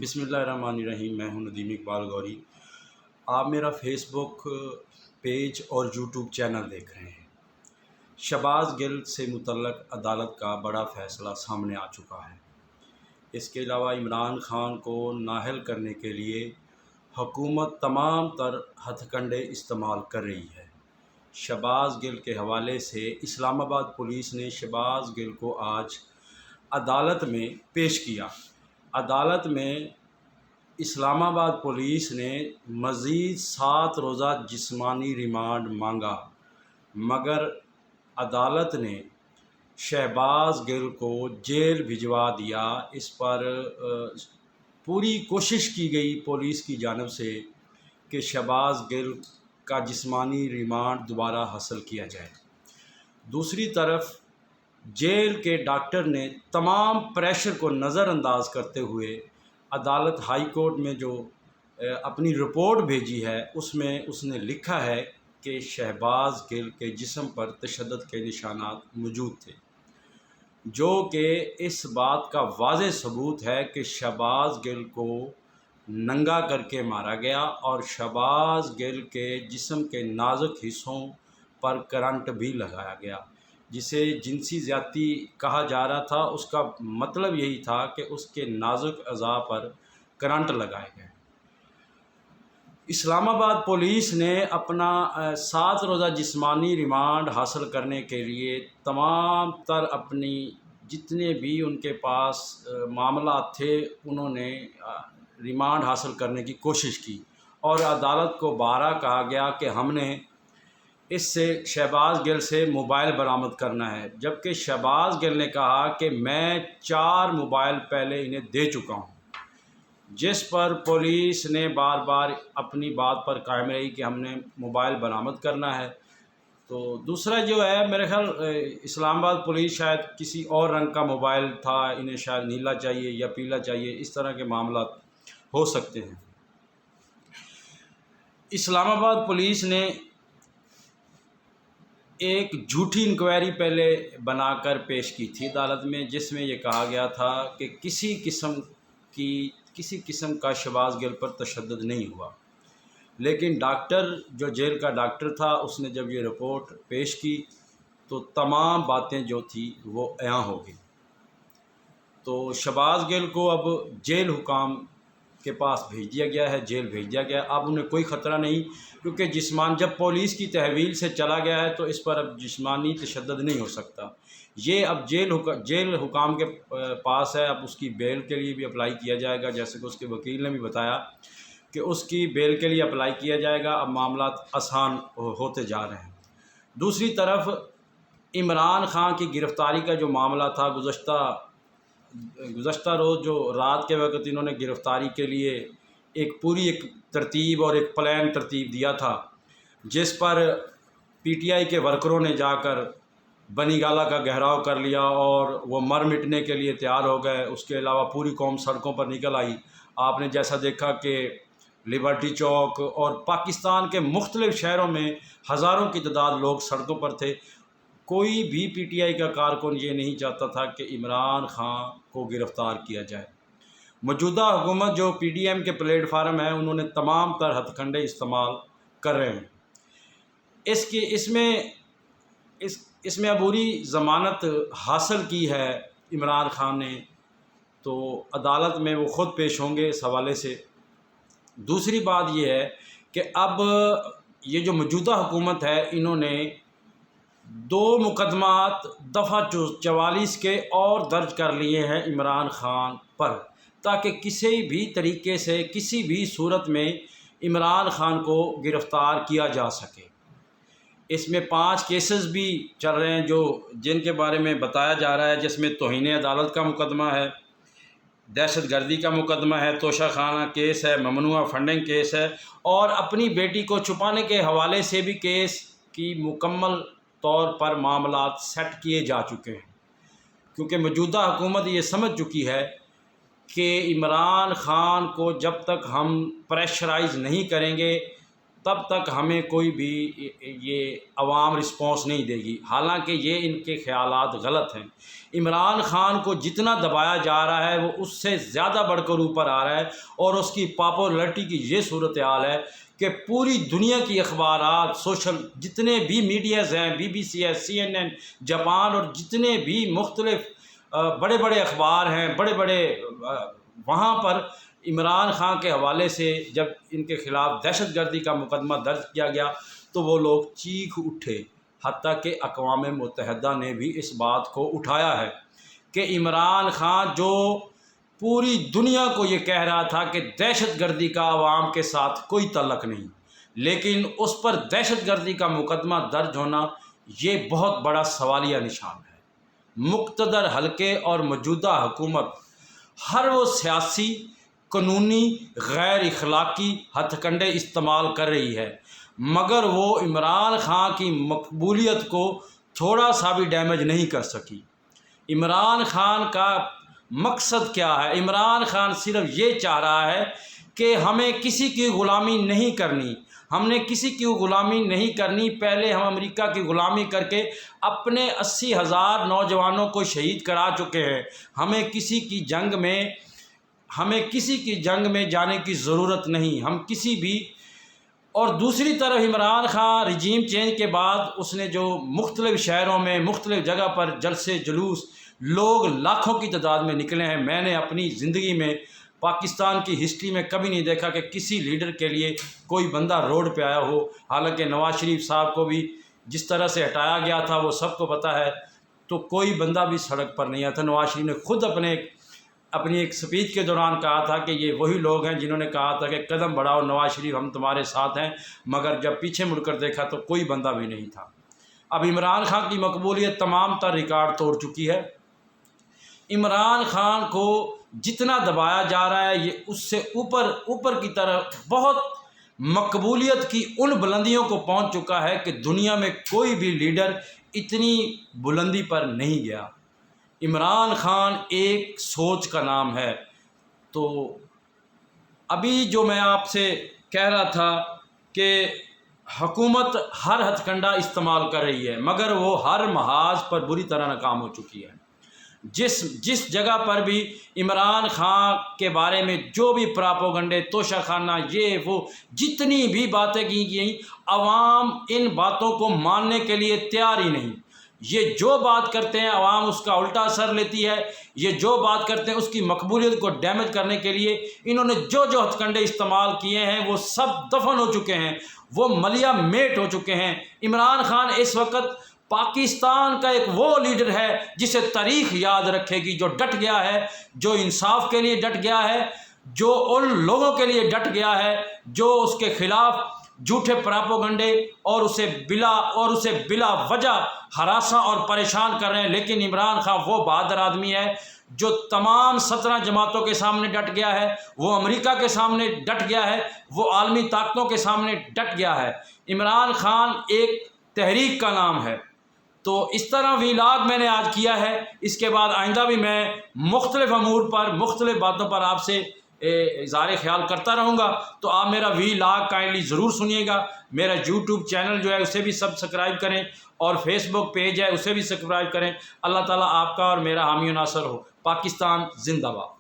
بسم اللہ الرحمن الرحیم۔ میں ہوں ندیم اقبال گوری۔ آپ میرا فیس بک پیج اور یوٹیوب چینل دیکھ رہے ہیں۔ شہباز گل سے متعلق عدالت کا بڑا فیصلہ سامنے آ چکا ہے۔ اس کے علاوہ عمران خان کو نااہل کرنے کے لیے حکومت تمام تر ہتھ کنڈے استعمال کر رہی ہے۔ شہباز گل کے حوالے سے اسلام آباد پولیس نے شہباز گل کو آج عدالت میں پیش کیا۔ عدالت میں اسلام آباد پولیس نے مزید 7 روزہ جسمانی ریمانڈ مانگا، مگر عدالت نے شہباز گل کو جیل بھجوا دیا۔ اس پر پوری کوشش کی گئی پولیس کی جانب سے کہ شہباز گل کا جسمانی ریمانڈ دوبارہ حاصل کیا جائے۔ دوسری طرف جیل کے ڈاکٹر نے تمام پریشر کو نظر انداز کرتے ہوئے عدالت ہائی کورٹ میں جو اپنی رپورٹ بھیجی ہے اس نے لکھا ہے کہ شہباز گل کے جسم پر تشدد کے نشانات موجود تھے، جو کہ اس بات کا واضح ثبوت ہے کہ شہباز گل کو ننگا کر کے مارا گیا اور شہباز گل کے جسم کے نازک حصوں پر کرنٹ بھی لگایا گیا، جسے جنسی زیادتی کہا جا رہا تھا۔ اس کا مطلب یہی تھا کہ اس کے نازک اعضاء پر کرنٹ لگائے گئے۔ اسلام آباد پولیس نے اپنا 7 روزہ جسمانی ریمانڈ حاصل کرنے کے لیے تمام تر اپنی جتنے بھی ان کے پاس معاملات تھے انہوں نے ریمانڈ حاصل کرنے کی کوشش کی، اور عدالت کو بارہا کہا گیا کہ ہم نے اس سے شہباز گل سے موبائل برآمد کرنا ہے، جبکہ شہباز گل نے کہا کہ میں 4 موبائل پہلے انہیں دے چکا ہوں، جس پر پولیس نے بار بار اپنی بات پر قائم رہی کہ ہم نے موبائل برآمد کرنا ہے۔ تو دوسرا جو ہے، میرے خیال اسلام آباد پولیس شاید کسی اور رنگ کا موبائل تھا، انہیں شاید نیلا چاہیے یا پیلا چاہیے، اس طرح کے معاملات ہو سکتے ہیں۔ اسلام آباد پولیس نے ایک جھوٹی انکوائری پہلے بنا کر پیش کی تھی عدالت میں، جس میں یہ کہا گیا تھا کہ کسی قسم کا شہباز گل پر تشدد نہیں ہوا، لیکن ڈاکٹر جو جیل کا ڈاکٹر تھا اس نے جب یہ رپورٹ پیش کی تو تمام باتیں جو تھی وہ عیاں ہو گئی۔ تو شہباز گل کو اب جیل حکام کے پاس بھیج دیا گیا ہے، جیل بھیج دیا گیا ہے۔ اب انہیں کوئی خطرہ نہیں، کیونکہ جب پولیس کی تحویل سے چلا گیا ہے تو اس پر اب جسمانی تشدد نہیں ہو سکتا۔ یہ اب جیل حکام کے پاس ہے۔ اب اس کی بیل کے لیے بھی اپلائی کیا جائے گا، جیسے کہ اس کے وکیل نے بھی بتایا کہ اس کی بیل کے لیے اپلائی کیا جائے گا۔ اب معاملات آسان ہوتے جا رہے ہیں۔ دوسری طرف عمران خان کی گرفتاری کا جو معاملہ تھا، گزشتہ روز جو رات کے وقت انہوں نے گرفتاری کے لیے ایک ترتیب اور ایک پلان ترتیب دیا تھا، جس پر پی ٹی آئی کے ورکروں نے جا کر بنی گالہ کا گھیراؤ کر لیا اور وہ مر مٹنے کے لیے تیار ہو گئے۔ اس کے علاوہ پوری قوم سڑکوں پر نکل آئی۔ آپ نے جیسا دیکھا کہ لبرٹی چوک اور پاکستان کے مختلف شہروں میں ہزاروں کی تعداد لوگ سڑکوں پر تھے۔ کوئی بھی پی ٹی آئی کا کارکن یہ نہیں چاہتا تھا کہ عمران خان کو گرفتار کیا جائے۔ موجودہ حکومت جو پی ڈی ایم کے پلیٹ فارم ہے، انہوں نے تمام تر ہتھ کنڈے استعمال کر رہے ہیں۔ اس میں عبوری ضمانت حاصل کی ہے عمران خان نے، تو عدالت میں وہ خود پیش ہوں گے اس حوالے سے۔ دوسری بات یہ ہے کہ اب یہ جو موجودہ حکومت ہے، انہوں نے 2 مقدمات دفعہ 44 کے اور درج کر لیے ہیں عمران خان پر، تاکہ کسی بھی طریقے سے کسی بھی صورت میں عمران خان کو گرفتار کیا جا سکے۔ اس میں 5 کیسز بھی چل رہے ہیں جن کے بارے میں بتایا جا رہا ہے، جس میں توہین عدالت کا مقدمہ ہے، دہشت گردی کا مقدمہ ہے، توشہ خانہ کیس ہے، ممنوعہ فنڈنگ کیس ہے، اور اپنی بیٹی کو چھپانے کے حوالے سے بھی کیس کی مکمل طور پر معاملات سیٹ کیے جا چکے ہیں، کیونکہ موجودہ حکومت یہ سمجھ چکی ہے کہ عمران خان کو جب تک ہم پریشرائز نہیں کریں گے تب تک ہمیں کوئی بھی یہ عوام رسپانس نہیں دے گی، حالانکہ یہ ان کے خیالات غلط ہیں۔ عمران خان کو جتنا دبایا جا رہا ہے وہ اس سے زیادہ بڑھ کر اوپر آ رہا ہے، اور اس کی پاپولرٹی کی یہ صورتحال ہے کہ پوری دنیا کی اخبارات، سوشل جتنے بھی میڈیاز ہیں، BBC ہے، CNN، جاپان، اور جتنے بھی مختلف بڑے بڑے اخبار ہیں، بڑے بڑے وہاں پر عمران خان کے حوالے سے جب ان کے خلاف دہشت گردی کا مقدمہ درج کیا گیا تو وہ لوگ چیخ اٹھے، حتیٰ کہ اقوام متحدہ نے بھی اس بات کو اٹھایا ہے کہ عمران خان جو پوری دنیا کو یہ کہہ رہا تھا کہ دہشت گردی کا عوام کے ساتھ کوئی تعلق نہیں، لیکن اس پر دہشت گردی کا مقدمہ درج ہونا یہ بہت بڑا سوالیہ نشان ہے۔ مقتدر حلقے اور موجودہ حکومت ہر وہ سیاسی، قانونی، غیر اخلاقی ہتھ کنڈے استعمال کر رہی ہے، مگر وہ عمران خان کی مقبولیت کو تھوڑا سا بھی ڈیمیج نہیں کر سکی۔ عمران خان کا مقصد کیا ہے؟ عمران خان صرف یہ چاہ رہا ہے کہ ہمیں کسی کی غلامی نہیں کرنی، ہم نے کسی کی غلامی نہیں کرنی۔ پہلے ہم امریکہ کی غلامی کر کے اپنے 80,000 نوجوانوں کو شہید کرا چکے ہیں، ہمیں کسی کی جنگ میں جانے کی ضرورت نہیں، ہم کسی بھی۔ اور دوسری طرف عمران خان رجیم چینج کے بعد اس نے جو مختلف شہروں میں، مختلف جگہ پر جلسے جلوس، لوگ لاکھوں کی تعداد میں نکلے ہیں۔ میں نے اپنی زندگی میں پاکستان کی ہسٹری میں کبھی نہیں دیکھا کہ کسی لیڈر کے لیے کوئی بندہ روڈ پہ آیا ہو، حالانکہ نواز شریف صاحب کو بھی جس طرح سے ہٹایا گیا تھا وہ سب کو پتہ ہے، تو کوئی بندہ بھی سڑک پر نہیں آیا تھا۔ نواز شریف نے خود اپنی ایک سپیچ کے دوران کہا تھا کہ یہ وہی لوگ ہیں جنہوں نے کہا تھا کہ قدم بڑھاؤ نواز شریف، ہم تمہارے ساتھ ہیں، مگر جب پیچھے مڑ کر دیکھا تو کوئی بندہ بھی نہیں تھا۔ اب عمران خان کی مقبولیت تمام تر ریکارڈ توڑ چکی ہے۔ عمران خان کو جتنا دبایا جا رہا ہے یہ اس سے اوپر کی طرف بہت مقبولیت کی ان بلندیوں کو پہنچ چکا ہے کہ دنیا میں کوئی بھی لیڈر اتنی بلندی پر نہیں گیا۔ عمران خان ایک سوچ کا نام ہے۔ تو ابھی جو میں آپ سے کہہ رہا تھا کہ حکومت ہر ہتھ کنڈا استعمال کر رہی ہے، مگر وہ ہر محاذ پر بری طرح ناکام ہو چکی ہے۔ جس جگہ پر بھی عمران خان کے بارے میں جو بھی پراپوگنڈے، توشہ خانہ، یہ وہ جتنی بھی باتیں کی گئیں، عوام ان باتوں کو ماننے کے لیے تیار ہی نہیں۔ یہ جو بات کرتے ہیں عوام اس کا الٹا اثر لیتی ہے، یہ جو بات کرتے ہیں اس کی مقبولیت کو ڈیمیج کرنے کے لیے انہوں نے جو ہتھ کنڈے استعمال کیے ہیں وہ سب دفن ہو چکے ہیں، وہ ملیا میٹ ہو چکے ہیں۔ عمران خان اس وقت پاکستان کا ایک وہ لیڈر ہے جسے تاریخ یاد رکھے گی، جو ڈٹ گیا ہے، جو انصاف کے لیے ڈٹ گیا ہے، جو ان لوگوں کے لیے ڈٹ گیا ہے جو اس کے خلاف جھوٹے پراپوگنڈے اور اسے بلا وجہ ہراساں اور پریشان کر رہے ہیں۔ لیکن عمران خان وہ بہادر آدمی ہے جو تمام 17 جماعتوں کے سامنے ڈٹ گیا ہے، وہ امریکہ کے سامنے ڈٹ گیا ہے، وہ عالمی طاقتوں کے سامنے ڈٹ گیا ہے۔ عمران خان ایک تحریک کا نام ہے۔ تو اس طرح ویلاگ میں نے آج کیا ہے، اس کے بعد آئندہ بھی میں مختلف امور پر، مختلف باتوں پر آپ سے اظہار خیال کرتا رہوں گا۔ تو آپ میرا ویلاگ کائنڈلی ضرور سنیے گا۔ میرا یوٹیوب چینل جو ہے اسے بھی سبسکرائب کریں، اور فیس بک پیج ہے اسے بھی سبسکرائب کریں۔ اللہ تعالیٰ آپ کا اور میرا حامی و ناصر ہو۔ پاکستان زندہ باد۔